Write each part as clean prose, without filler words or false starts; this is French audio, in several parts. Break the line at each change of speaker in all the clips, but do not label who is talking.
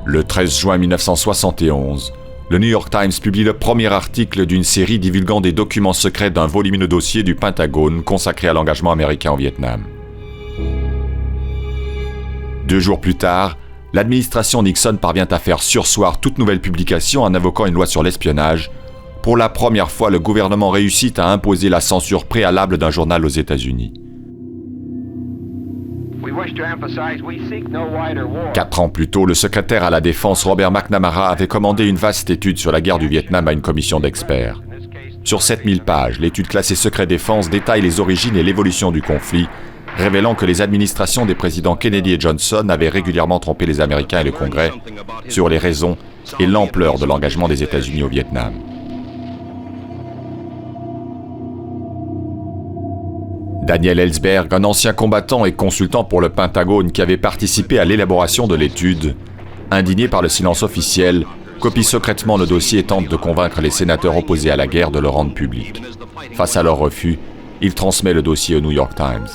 Le 13 juin 1971, le New York Times publie le premier article d'une série divulguant des documents secrets d'un volumineux dossier du Pentagone consacré à l'engagement américain au Vietnam. 2 jours plus tard, l'administration Nixon parvient à faire surseoir toute nouvelle publication en invoquant une loi sur l'espionnage. Pour la première fois, le gouvernement réussit à imposer la censure préalable d'un journal aux États-Unis. 4 ans plus tôt, le secrétaire à la Défense Robert McNamara avait commandé une vaste étude sur la guerre du Vietnam à une commission d'experts. Sur 7000 pages, l'étude classée Secret Défense détaille les origines et l'évolution du conflit, révélant que les administrations des présidents Kennedy et Johnson avaient régulièrement trompé les Américains et le Congrès sur les raisons et l'ampleur de l'engagement des États-Unis au Vietnam. Daniel Ellsberg, un ancien combattant et consultant pour le Pentagone qui avait participé à l'élaboration de l'étude, indigné par le silence officiel, copie secrètement le dossier et tente de convaincre les sénateurs opposés à la guerre de le rendre public. Face à leur refus, il transmet le dossier au New York Times.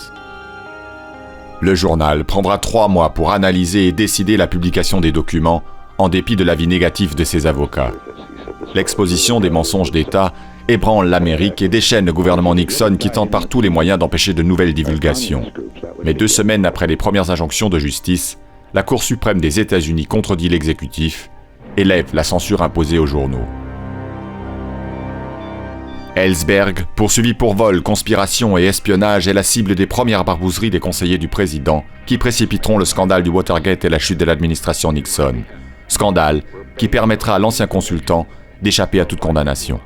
Le journal prendra 3 mois pour analyser et décider la publication des documents, en dépit de l'avis négatif de ses avocats. L'exposition des mensonges d'État ébranle l'Amérique et déchaîne le gouvernement Nixon qui tente par tous les moyens d'empêcher de nouvelles divulgations. Mais 2 semaines après les premières injonctions de justice, la Cour suprême des États-Unis contredit l'exécutif et lève la censure imposée aux journaux. Ellsberg, poursuivi pour vol, conspiration et espionnage, est la cible des premières barbouzeries des conseillers du président qui précipiteront le scandale du Watergate et la chute de l'administration Nixon. Scandale qui permettra à l'ancien consultant d'échapper à toute condamnation.